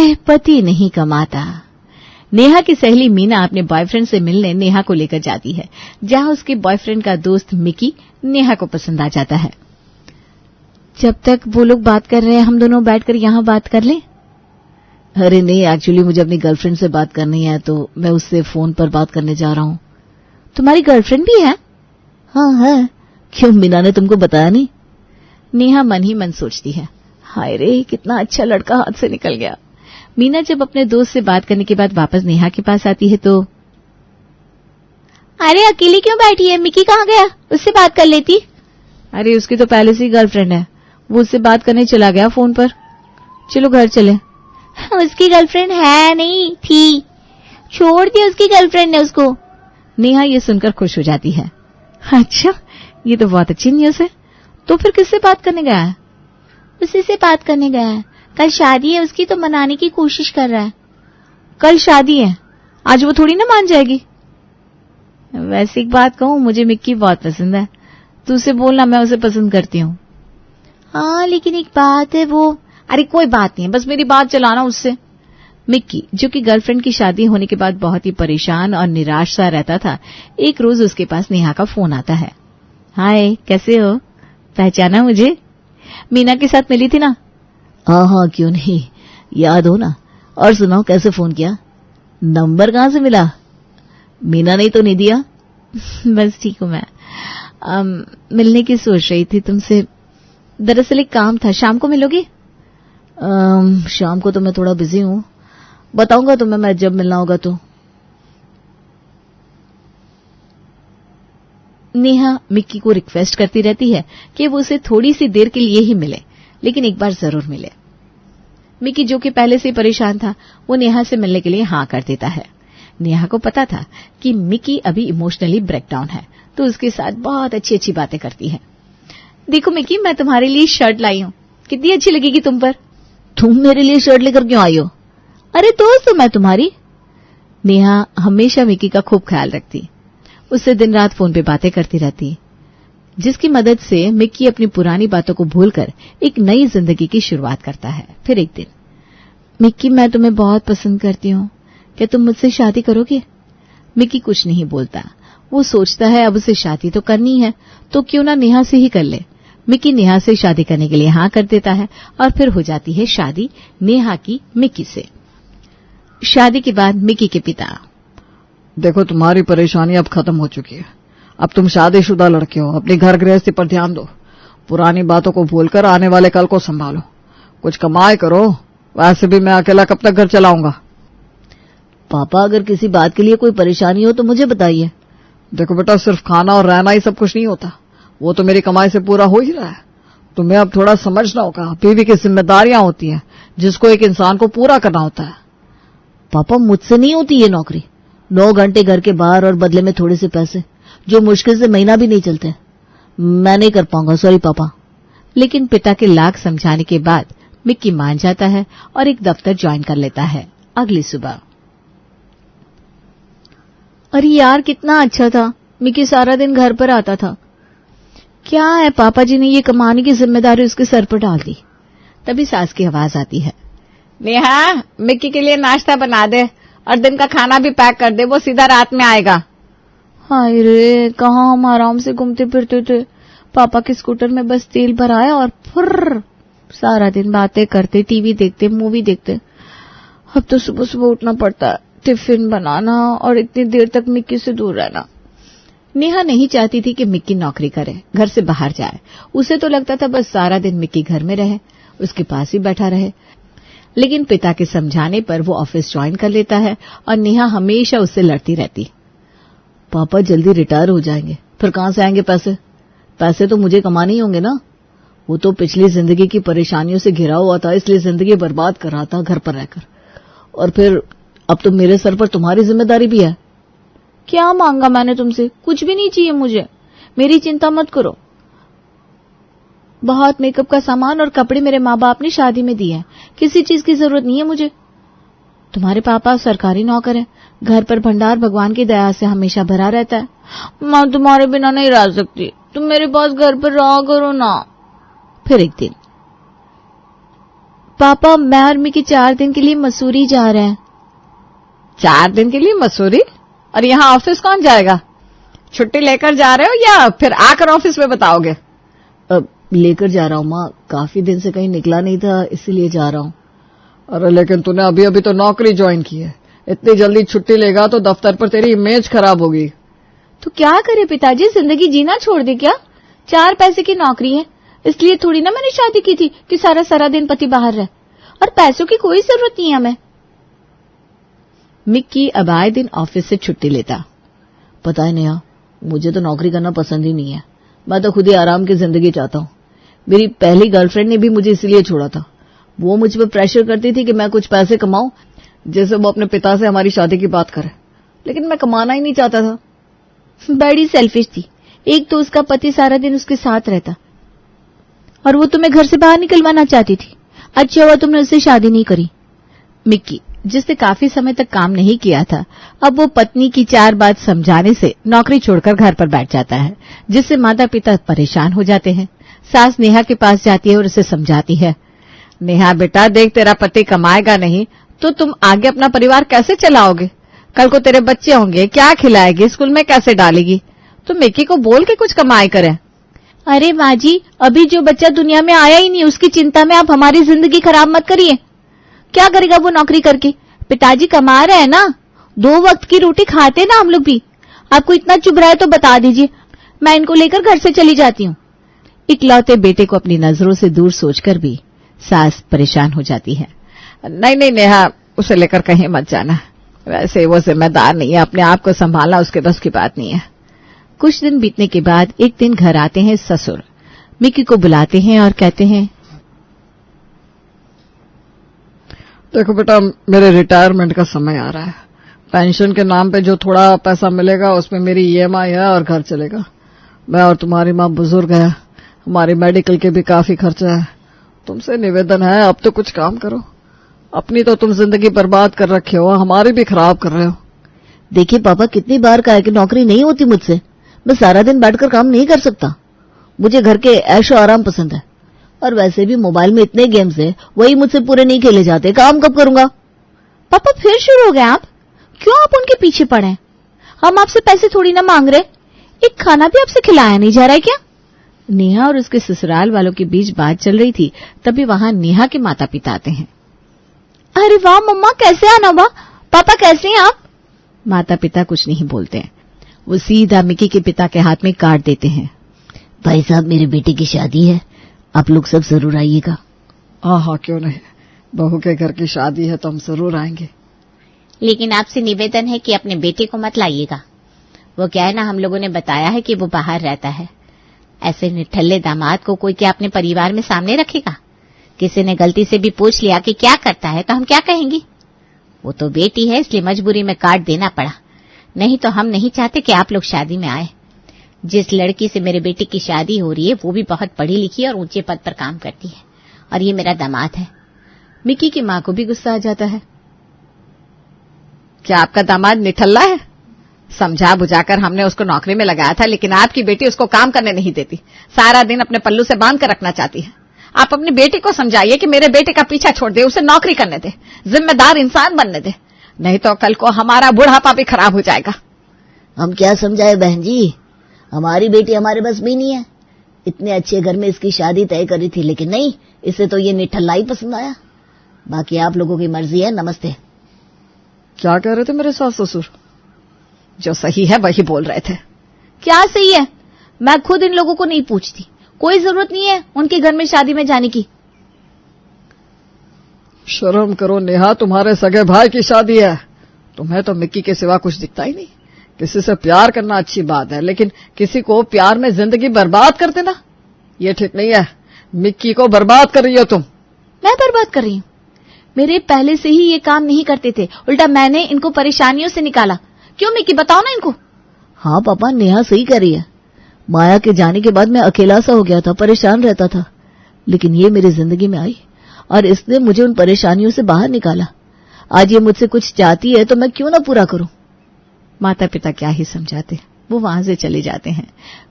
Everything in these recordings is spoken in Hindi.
वह पति नहीं कमाता। नेहा की सहेली मीना अपने बॉयफ्रेंड से मिलने नेहा को लेकर जाती है, जहां उसके बॉयफ्रेंड का दोस्त मिकी नेहा को पसंद आ जाता है। जब तक वो लोग बात कर रहे हैं हम दोनों बैठकर यहाँ बात कर लें। अरे नहीं, एक्चुअली मुझे अपनी गर्लफ्रेंड से बात करनी है, तो मैं उससे फोन पर बात करने जा रहा हूँ। तुम्हारी गर्लफ्रेंड भी है? हाँ है। क्यों, मीना ने तुमको बताया नहीं? नेहा मन ही मन सोचती है, हाय रे कितना अच्छा लड़का हाथ से निकल गया। मीना जब अपने दोस्त से बात करने के बाद वापस नेहा के पास आती है तो, अरे अकेली क्यों बैठी है, मिकी कहाँ गया, उससे बात कर लेती। अरे उसकी तो पहले से ही गर्लफ्रेंड है, वो उससे बात करने चला गया फोन पर। चलो घर चले। उसकी गर्लफ्रेंड है नहीं थी, छोड़ दी उसकी गर्लफ्रेंड ने उसको। नेहा ये सुनकर खुश हो जाती है। अच्छा, ये तो बहुत अच्छी न्यूज़ है। तो फिर किससे बात करने गया है? उसी से बात करने गया है, कल शादी है उसकी तो मनाने की कोशिश कर रहा है। कल शादी है, आज वो थोड़ी ना मान जाएगी। वैसे एक बात कहूं, मुझे मिक्की बहुत पसंद है, तू उसे बोलना मैं उसे पसंद करती हूँ। हाँ लेकिन एक बात है वो। अरे कोई बात नहीं है, बस मेरी बात चलाना उससे। मिक्की, जो कि गर्लफ्रेंड की शादी होने के बाद बहुत ही परेशान और निराश सा रहता था, एक रोज उसके पास नेहा का फोन आता है। हाय, कैसे हो, पहचाना मुझे? मीना के साथ मिली थी ना? हाँ, क्यों नहीं, याद हो ना। और सुनाओ, कैसे फोन किया? नंबर कहाँ से मिला? मीना ने तो नहीं दिया। बस ठीक हूँ मैं। मिलने की सोच रही थी तुमसे, दरअसल एक काम था। शाम को मिलोगी? शाम को तो मैं थोड़ा बिजी हूँ, बताऊंगा तुम्हें मैं जब मिलना होगा तो। नेहा मिक्की को रिक्वेस्ट करती रहती है कि वो उसे थोड़ी सी देर के लिए ही मिले, लेकिन एक बार जरूर मिले। मिक्की, जो कि पहले से परेशान था, वो नेहा से मिलने के लिए हाँ कर देता है। नेहा को पता था कि मिक्की अभी इमोशनली ब्रेकडाउन है, तो उसके साथ बहुत अच्छी अच्छी बातें करती है। देखो मिक्की, मैं तुम्हारे लिए शर्ट लाई हूँ, कितनी अच्छी लगेगी तुम पर। तुम मेरे लिए शर्ट लेकर क्यों आई हो? अरे दोस्त हूं मैं तुम्हारी। नेहा हमेशा मिक्की का खूब ख्याल रखती, उससे दिन रात फोन पे बातें करती रहती, जिसकी मदद से मिक्की अपनी पुरानी बातों को भूलकर एक नई जिंदगी की शुरुआत करता है। फिर एक दिन, मिक्की मैं तुम्हें बहुत पसंद करती हूँ, क्या तुम मुझसे शादी करोगे? मिक्की कुछ नहीं बोलता, वो सोचता है अब उसे शादी तो करनी है, तो क्यों ना नेहा से ही कर ले। मिक्की नेहा से शादी करने के लिए हाँ कर देता है और फिर हो जाती है शादी नेहा की मिक्की से। शादी के बाद मिक्की के पिता, देखो तुम्हारी परेशानी अब खत्म हो चुकी है, अब तुम शादीशुदा लड़के हो, अपनी घर गृहस्थी पर ध्यान दो, पुरानी बातों को भूलकर आने वाले कल को संभालो, कुछ कमाए करो, वैसे भी मैं अकेला कब तक घर चलाऊंगा। पापा, अगर किसी बात के लिए कोई परेशानी हो तो मुझे बताइए। देखो बेटा, सिर्फ खाना और रहना ही सब कुछ नहीं होता, वो तो मेरी कमाई से पूरा हो ही रहा है। तुम्हें अब थोड़ा समझना होगा, बीवी की जिम्मेदारियां होती हैं जिसको एक इंसान को पूरा करना होता है। पापा, मुझसे नहीं होती ये नौकरी, 9 घंटे घर के बाहर और बदले में थोड़े से पैसे, जो मुश्किल से महीना भी नहीं चलते। मैं नहीं कर पाऊंगा, सॉरी पापा। लेकिन पिता के लाख समझाने के बाद मिक्की मान जाता है और एक दफ्तर ज्वाइन कर लेता है। अगली सुबह, अरे यार कितना अच्छा था, मिक्की सारा दिन घर पर आता था। क्या है, पापा जी ने ये कमाने की जिम्मेदारी उसके सर पर डाल दी। तभी सास की आवाज आती है, नेहा मिक्की के लिए नाश्ता बना दे और दिन का खाना भी पैक कर दे, वो सीधा रात में आएगा। हाय रे, कहाँ हम आराम से घूमते फिरते थे, पापा के स्कूटर में बस तेल भराया और फुर्र, सारा दिन बातें करते, टीवी देखते, मूवी देखते। अब तो सुबह सुबह उठना पड़ता है, टिफिन बनाना और इतनी देर तक मिक्की से दूर रहना। नेहा नहीं चाहती थी कि मिक्की नौकरी करे, घर से बाहर जाए। उसे तो लगता था बस सारा दिन मिक्की घर में रहे, उसके पास ही बैठा रहे। लेकिन पिता के समझाने पर वो ऑफिस ज्वाइन कर लेता है और नेहा हमेशा उससे लड़ती रहती। पापा जल्दी रिटायर हो जाएंगे, फिर कहां से आएंगे पैसे? पैसे तो मुझे कमाने ही होंगे ना। वो तो पिछली जिंदगी की परेशानियों से घिरा हुआ था, इसलिए जिंदगी बर्बाद कर रहा था घर पर रहकर। और फिर अब तो मेरे सर पर तुम्हारी जिम्मेदारी भी है। क्या मांगा मैंने तुमसे? कुछ भी नहीं चाहिए मुझे, मेरी चिंता मत करो। बहुत मेकअप का सामान और कपड़े मेरे माँ बाप ने शादी में दिए हैं, किसी चीज की जरूरत नहीं है मुझे। तुम्हारे पापा सरकारी नौकर है, घर पर भंडार भगवान की दया से हमेशा भरा रहता है। मैं तुम्हारे बिना नहीं रह सकती, तुम मेरे पास घर पर रहा करो ना। फिर एक दिन, पापा मैं और मिकी 4 दिन के लिए मसूरी जा रहे हैं। 4 दिन के लिए मसूरी? और यहाँ ऑफिस कौन जाएगा? छुट्टी लेकर जा रहे हो या फिर आकर ऑफिस में बताओगे? लेकर जा रहा हूँ माँ, काफी दिन से कहीं निकला नहीं था इसीलिए जा रहा हूँ। अरे लेकिन तूने अभी अभी तो नौकरी ज्वाइन की है, इतनी जल्दी छुट्टी लेगा तो दफ्तर पर तेरी इमेज खराब होगी। तो क्या करे पिताजी, जिंदगी जीना छोड़ दे क्या? 4 पैसे की नौकरी है, इसलिए थोड़ी ना मैंने शादी की थी कि सारा सारा दिन पति बाहर रहे, और पैसों की कोई जरूरत नहीं है हमें। मिक्की अब आए दिन ऑफिस से छुट्टी लेता। पता है नेहा, मुझे तो नौकरी करना पसंद ही नहीं है, मैं तो खुद ही आराम की जिंदगी चाहता हूँ। मेरी पहली गर्लफ्रेंड ने भी मुझे इसलिए छोड़ा था। वो मुझ पर प्रेशर करती थी कि मैं कुछ पैसे कमाऊं, जैसे वो अपने पिता से हमारी शादी की बात करे, लेकिन मैं कमाना ही नहीं चाहता था। बड़ी सेल्फिश थी। एक तो उसका पति सारा दिन उसके साथ रहता और वो तुम्हें घर से बाहर निकलवाना चाहती थी। अच्छा हुआ तुमने उससे शादी नहीं करी। मिक्की, जिसने काफी समय तक काम नहीं किया था, अब वो पत्नी की 4 बात समझाने से नौकरी छोड़कर घर पर बैठ जाता है, जिससे माता पिता परेशान हो जाते हैं। सास नेहा के पास जाती है और उसे समझाती है, नेहा बेटा देख, तेरा पति कमाएगा नहीं तो तुम आगे अपना परिवार कैसे चलाओगे? कल को तेरे बच्चे होंगे, क्या खिलाएगी, स्कूल में कैसे डालेगी? तो मिक्की को बोल के कुछ कमाई करे। अरे माँ जी, अभी जो बच्चा दुनिया में आया ही नहीं उसकी चिंता में आप हमारी जिंदगी खराब मत करिए। क्या करेगा वो नौकरी करके? पिताजी कमा रहे हैं ना, 2 वक्त की रोटी खाते ना हम लोग भी। आपको इतना चुभ रहा है तो बता दीजिए, मैं इनको लेकर घर से चली जाती हूँ। इकलौते बेटे को अपनी नजरों से दूर सोचकर भी सास परेशान हो जाती है। नहीं नहीं नेहा, उसे लेकर कहीं मत जाना, वैसे वो जिम्मेदार नहीं है, अपने आप को संभालना उसके बस की बात नहीं है। कुछ दिन बीतने के बाद एक दिन घर आते हैं ससुर। मिक्की को बुलाते हैं और कहते हैं, देखो बेटा, मेरे रिटायरमेंट का समय आ रहा है। पेंशन के नाम पे जो थोड़ा पैसा मिलेगा उसमें मेरी ईएमआई है और घर चलेगा। मैं और तुम्हारी माँ बुजुर्ग है, हमारी मेडिकल के भी काफी खर्चा है। तुमसे निवेदन है, अब तो कुछ काम करो। अपनी तो तुम जिंदगी बर्बाद कर रखे हो, हमारी भी खराब कर रहे हो। देखिए पापा, कितनी बार कहा है कि नौकरी नहीं होती मुझसे, मैं सारा दिन बैठकर काम नहीं कर सकता। मुझे घर के ऐशो आराम पसंद है, और वैसे भी मोबाइल में इतने गेम्स है, वही मुझसे पूरे नहीं खेले जाते, काम कब करूंगा? पापा फिर शुरू हो गए आप? क्यों आप उनके पीछे पड़े? हम आपसे पैसे थोड़ी ना मांग रहे, एक खाना भी आपसे खिलाया नहीं जा रहा है क्या? नेहा और उसके ससुराल वालों के बीच बात चल रही थी, तभी वहां नेहा के माता पिता आते हैं। अरे वाह मम्मा, कैसे आना वाह, पापा कैसे हैं आप? माता पिता कुछ नहीं बोलते हैं, वो सीधा मिक्की के पिता के हाथ में कार्ड देते हैं। भाई साहब, मेरे बेटे की शादी है, आप लोग सब जरूर आइएगा। हाँ, क्यों नहीं, बहू के घर की शादी है तो हम जरूर आएंगे। लेकिन आपसे निवेदन है कि अपने बेटे को मत लाइएगा। वो क्या है ना, हम लोगों ने बताया है कि वो बाहर रहता है। ऐसे निठल्ले दामाद को कोई क्या अपने परिवार में सामने रखेगा? किसी ने गलती से भी पूछ लिया कि क्या करता है तो हम क्या कहेंगे? वो तो बेटी है, इसलिए मजबूरी में कार्ड देना पड़ा, नहीं तो हम नहीं चाहते कि आप लोग शादी में आए। जिस लड़की से मेरे बेटे की शादी हो रही है वो भी बहुत पढ़ी लिखी और ऊंचे पद पर काम करती है, और ये मेरा दामाद है। मिक्की की मां को भी गुस्सा आ जाता है। क्या आपका दामाद निठल्ला है? समझा बुझाकर हमने उसको नौकरी में लगाया था, लेकिन आपकी बेटी उसको काम करने नहीं देती, सारा दिन अपने पल्लू से बांध कर रखना चाहती है। आप अपनी बेटी को समझाइए कि मेरे बेटे का पीछा छोड़ दे, उसे नौकरी करने दे, जिम्मेदार इंसान बनने दे, नहीं तो कल को हमारा बुढ़ापा भी खराब हो जाएगा। हम क्या समझाए बहन जी, हमारी बेटी हमारे बस भी नहीं है। इतने अच्छे घर में इसकी शादी तय करी थी, लेकिन नहीं, इसे तो ये निठल्ला ही पसंद आया। बाकी आप लोगों की मर्जी है। नमस्ते। क्या कह रहे थे मेरे सास ससुर? जो सही है वही बोल रहे थे। क्या सही है? मैं खुद इन लोगों को नहीं पूछती, कोई जरूरत नहीं है उनके घर में शादी में जाने की। शर्म करो नेहा, तुम्हारे सगे भाई की शादी है। तुम्हें तो मिक्की के सिवा कुछ दिखता ही नहीं। किसी से प्यार करना अच्छी बात है, लेकिन किसी को प्यार में जिंदगी बर्बाद कर देना ये ठीक नहीं है। मिक्की को बर्बाद कर रही हो तुम। मैं बर्बाद कर रही हूँ? मेरे पहले से ही ये काम नहीं करते थे, उल्टा मैंने इनको परेशानियों से निकाला। क्यों मिक्की, बताओ ना इनको। हाँ पापा, नेहा सही कह रही है। माया के जाने के बाद मैं अकेला सा हो गया था, परेशान रहता था, लेकिन ये मेरी जिंदगी में आई और इसने मुझे उन परेशानियों से बाहर निकाला। आज ये मुझसे कुछ चाहती है तो मैं क्यों ना पूरा करूं। माता पिता क्या ही समझाते, वो वहां से चले जाते हैं।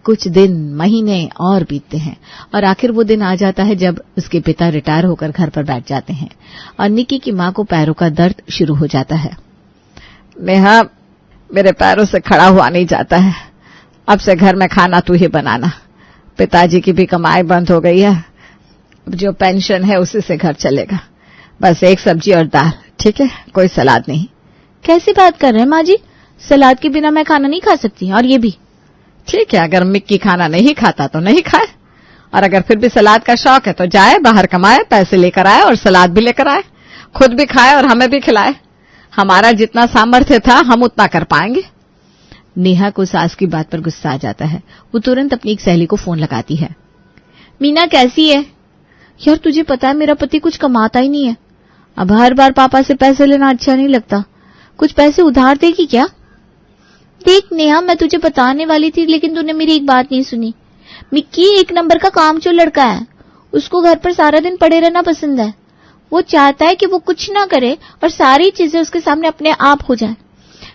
कुछ दिन, महीने और बीतते हैं और आखिर वो दिन आ जाता है जब उसके पिता रिटायर होकर घर पर बैठ जाते हैं और निक्की की मां को पैरों का दर्द शुरू हो जाता है। नेहा, मेरे पैरों से खड़ा हुआ नहीं जाता है। अब से घर में खाना तू ही बनाना। पिताजी की भी कमाई बंद हो गई है। अब जो पेंशन है उसी से घर चलेगा। बस एक सब्जी और दाल, ठीक है? कोई सलाद नहीं। कैसी बात कर रहे हैं माँ जी? सलाद के बिना मैं खाना नहीं खा सकती। और ये भी ठीक है, अगर मिक्की खाना नहीं खाता तो नहीं खाए, और अगर फिर भी सलाद का शौक है तो जाए बाहर कमाए, पैसे लेकर आए और सलाद भी लेकर आए, खुद भी खाए और हमें भी खिलाए। हमारा जितना सामर्थ्य था हम उतना कर पाएंगे। नेहा को सास की बात पर गुस्सा आ जाता है। वो तुरंत अपनी एक सहेली को फोन लगाती है। मीना कैसी है? यार तुझे पता है मेरा पति कुछ कमाता ही नहीं है। अब हर बार पापा से पैसे लेना अच्छा नहीं लगता। कुछ पैसे उधार देगी क्या? देख नेहा, मैं तुझे बताने वाली थी लेकिन तूने मेरी एक बात नहीं सुनी। मिक्की एक नंबर का कामचोर लड़का है। उसको घर पर सारा दिन पड़े रहना पसंद है। वो चाहता है कि वो कुछ ना करे और सारी चीजें उसके सामने अपने आप हो जाए।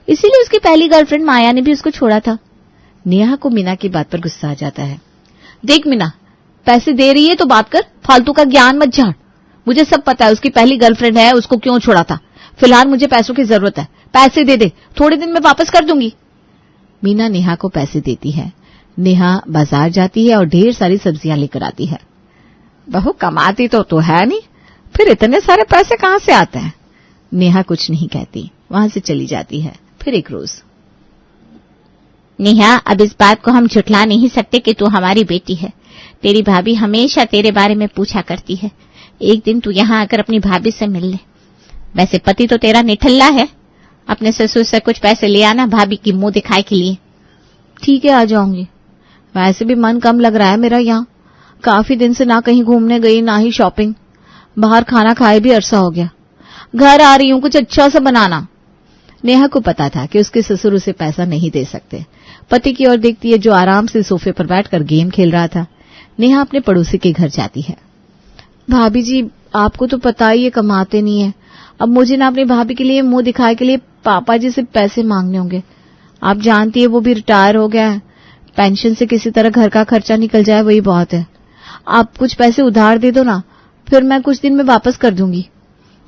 इसीलिए उसकी पहली गर्लफ्रेंड माया ने भी उसको छोड़ा था। नेहा को मीना की बात पर गुस्सा आ जाता है। देख मीना, पैसे दे रही है तो बात कर, फालतू का ज्ञान मत झाड़। मुझे सब पता है उसकी पहली गर्लफ्रेंड है, उसको क्यों छोड़ा था। फिलहाल मुझे पैसों की जरूरत है। पैसे दे दे, थोड़े दिन में वापस कर दूंगी। मीना नेहा को पैसे देती है। नेहा बाजार जाती है और ढेर सारी सब्जियां लेकर आती है। बहू कमाती तो है नहीं, फिर इतने सारे पैसे कहां से आते हैं? नेहा कुछ नहीं कहती, वहां से चली जाती है। फिर एक रोज, नेहा, अब इस बात को हम झुठला नहीं सकते कि तू हमारी बेटी है। तेरी भाभी हमेशा तेरे बारे में पूछा करती है। एक दिन तू यहाँ आकर अपनी भाभी से मिल ले। वैसे पति तो तेरा निठल्ला है। अपने ससुर से कुछ पैसे ले आना भाभी की मुंह दिखाई के लिए। ठीक है, आ जाऊंगी। वैसे भी मन कम लग रहा है मेरा यहाँ। काफी दिन से ना कहीं घूमने गई ना ही शॉपिंग। बाहर खाना खाए भी अरसा हो गया। घर आ रही हूँ, कुछ अच्छा सा बनाना। नेहा को पता था कि उसके ससुर उसे पैसा नहीं दे सकते। पति की ओर देखती है जो आराम से सोफे पर बैठकर गेम खेल रहा था। नेहा अपने पड़ोसी के घर जाती है। भाभी जी, आपको तो पता ही है कमाते नहीं है। अब मुझे ना अपनी भाभी के लिए मुंह दिखाए के लिए पापा जी से पैसे मांगने होंगे। आप जानती है वो भी रिटायर हो गया है। पेंशन से किसी तरह घर का खर्चा निकल जाए वही बहुत है। आप कुछ पैसे उधार दे दो ना, फिर मैं कुछ दिन में वापस कर दूंगी।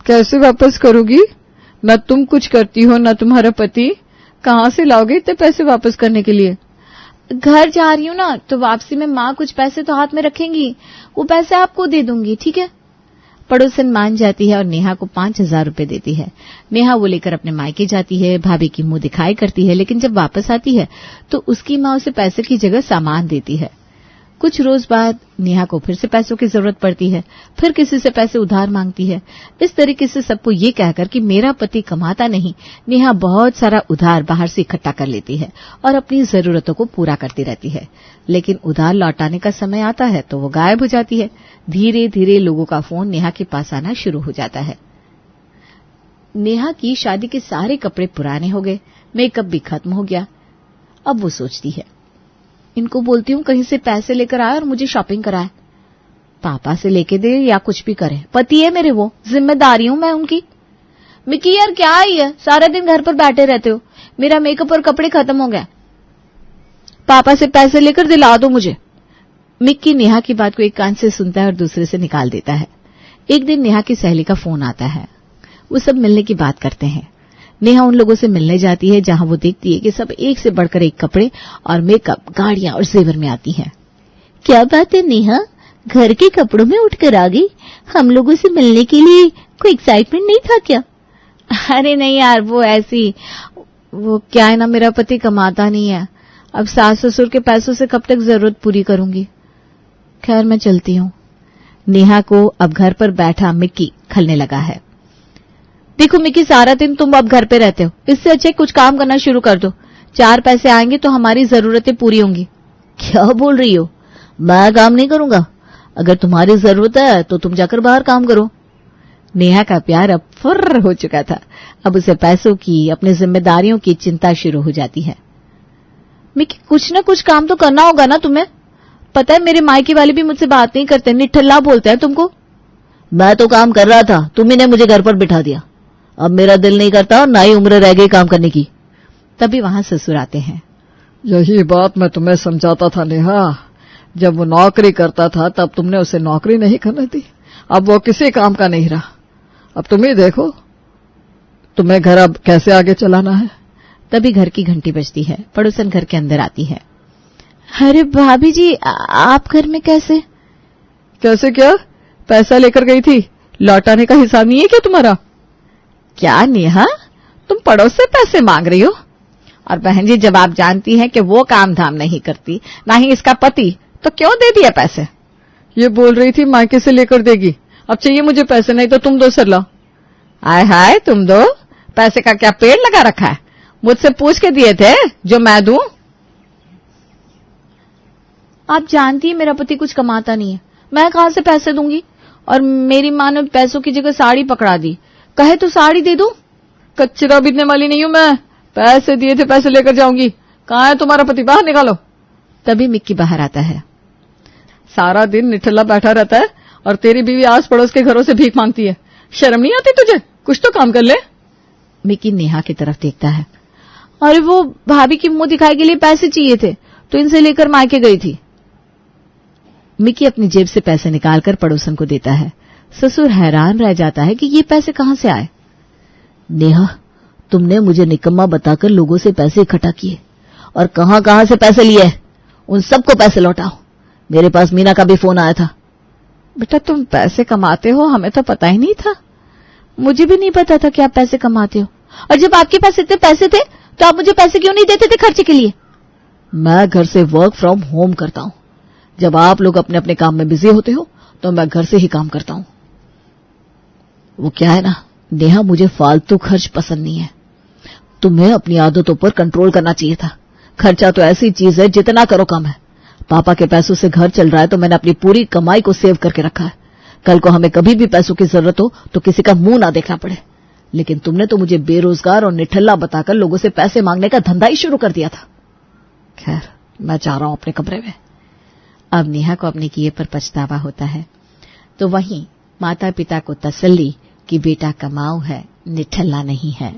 कैसे वापस करोगी? न तुम कुछ करती हो न तुम्हारा पति। कहां से लाओगे इतने पैसे वापस करने के लिए? घर जा रही हूँ ना, तो वापसी में माँ कुछ पैसे तो हाथ में रखेंगी। वो पैसे आपको दे दूंगी, ठीक है? पड़ोसन मान जाती है और नेहा को 5,000 रुपए देती है। नेहा वो लेकर अपने मायके जाती है। भाभी की मुंह दिखाई करती है, लेकिन जब वापस आती है तो उसकी माँ उसे पैसे की जगह सामान देती है। कुछ रोज बाद नेहा को फिर से पैसों की जरूरत पड़ती है। फिर किसी से पैसे उधार मांगती है। इस तरीके से सबको ये कहकर कि मेरा पति कमाता नहीं, नेहा बहुत सारा उधार बाहर से इकट्ठा कर लेती है और अपनी जरूरतों को पूरा करती रहती है। लेकिन उधार लौटाने का समय आता है तो वो गायब हो जाती है। धीरे धीरे लोगों का फोन नेहा के पास आना शुरू हो जाता है। नेहा की शादी के सारे कपड़े पुराने हो गए, मेकअप भी खत्म हो गया। अब वो सोचती है, इनको बोलती हूँ कहीं से पैसे लेकर आए और मुझे शॉपिंग कराए। पापा से लेके दे या कुछ भी करे, पति है मेरे, वो जिम्मेदारी हूं मैं उनकी। मिकी यार क्या ही है, सारा दिन घर पर बैठे रहते हो। मेरा मेकअप और कपड़े खत्म हो गए। पापा से पैसे लेकर दिला दो मुझे। मिक्की नेहा की बात को एक कान से सुनता है और दूसरे से निकाल देता है। एक दिन नेहा की सहेली का फोन आता है। वो सब मिलने की बात करते हैं। नेहा उन लोगों से मिलने जाती है जहां वो देखती है कि सब एक से बढ़कर एक कपड़े और मेकअप, गाड़ियां और जेवर में आती हैं। क्या बात है नेहा, घर के कपड़ों में उठकर आ गई? हम लोगों से मिलने के लिए कोई एक्साइटमेंट नहीं था क्या? अरे नहीं यार, वो ऐसी, वो क्या है ना, मेरा पति कमाता नहीं है। अब सास ससुर के पैसों से कब तक जरूरत पूरी करूंगी। खैर मैं चलती हूँ। नेहा को अब घर पर बैठा मिक्की खलने लगा है। देखो मिक्की, सारा दिन तुम अब घर पे रहते हो, इससे अच्छे कुछ काम करना शुरू कर दो। 4 पैसे आएंगे तो हमारी जरूरतें पूरी होंगी। क्या बोल रही हो? मैं काम नहीं करूंगा। अगर तुम्हारी जरूरत है तो तुम जाकर बाहर काम करो। नेहा का प्यार अब फुर्र हो चुका था। अब उसे पैसों की, अपनी जिम्मेदारियों की चिंता शुरू हो जाती है। मिक्की, कुछ ना कुछ काम तो करना होगा ना तुम्हें। पता है मेरे मायके वाले भी मुझसे बात नहीं करते, निठल्ला बोलते हैं तुमको। मैं तो काम कर रहा था, तुम्ही ने मुझे घर पर बिठा दिया। अब मेरा दिल नहीं करता और ना ही उम्र रह गई काम करने की। तभी वहां ससुर आते हैं। यही बात मैं तुम्हें समझाता था नेहा। जब वो नौकरी करता था तब तुमने उसे नौकरी नहीं करने दी। अब वो किसी काम का नहीं रहा। अब तुम ही देखो तुम्हें घर अब कैसे आगे चलाना है। तभी घर की घंटी बजती है। पड़ोसन घर के अंदर आती है। अरे भाभी जी, आप घर में कैसे? कैसे क्या? पैसा लेकर गई थी, लौटाने का हिसाब नहीं है क्या तुम्हारा? क्या नेहा, तुम पड़ोस से पैसे मांग रही हो? और बहन जी, जब आप जानती हैं कि वो काम धाम नहीं करती, ना ही इसका पति, तो क्यों दे दिया पैसे? ये बोल रही थी मायके से लेकर देगी। अब चाहिए मुझे पैसे, नहीं तो तुम दो सरला। आय हाय, तुम दो? पैसे का क्या पेड़ लगा रखा है? मुझसे पूछ के दिए थे जो मैं दूं? आप जानती है मेरा पति कुछ कमाता नहीं है, मैं कहां से पैसे दूंगी? और मेरी माँ ने पैसों की जगह साड़ी पकड़ा दी। कहे तो साड़ी दे दूं? कचरा बीतने वाली नहीं हूं मैं। पैसे दिए थे, पैसे लेकर जाऊंगी। कहाँ है तुम्हारा पति? बाहर निकालो। तभी मिक्की बाहर आता है। सारा दिन निठल्ला बैठा रहता है और तेरी बीवी आस पड़ोस के घरों से भीख मांगती है। शर्म नहीं आती तुझे? कुछ तो काम कर ले। मिक्की नेहा की तरफ देखता है। अरे वो भाभी की मुंह दिखाई के लिए पैसे चाहिए थे, तो इनसे लेकर मायके गई थी। मिक्की अपनी जेब से पैसे निकालकर पड़ोसन को देता है। ससुर हैरान रह जाता है कि ये पैसे कहां से आए। नेहा, तुमने मुझे निकम्मा बताकर लोगों से पैसे इकट्ठा किए और कहां कहां से पैसे लिए? उन सबको पैसे लौटाओ। मेरे पास मीना का भी फोन आया था। बेटा, तुम पैसे कमाते हो, हमें तो पता ही नहीं था। मुझे भी नहीं पता था कि आप पैसे कमाते हो। और जब आपके पास इतने पैसे थे तो आप मुझे पैसे क्यों नहीं देते थे खर्चे के लिए? मैं घर से वर्क फ्रॉम होम करता हूं। जब आप लोग अपने अपने काम में बिजी होते हो तो मैं घर से ही काम करता हूं। वो क्या है ना नेहा, मुझे फालतू खर्च पसंद नहीं है। तुम्हें अपनी आदतों पर कंट्रोल करना चाहिए था। खर्चा तो ऐसी चीज है जितना करो कम है। पापा के पैसों से घर चल रहा है तो मैंने अपनी पूरी कमाई को सेव करके रखा है। कल को हमें कभी भी पैसों की जरूरत हो तो किसी का मुंह ना देखना पड़े। लेकिन तुमने तो मुझे बेरोजगार और निठल्ला बताकर लोगों से पैसे मांगने का धंधा ही शुरू कर दिया था। खैर, मैं जा रहा हूं अपने कमरे में। अब नेहा को अपने किए पर पछतावा होता है। तो वहीं माता पिता को तसल्ली कि बेटा कमाऊ है, निठल्ला नहीं है।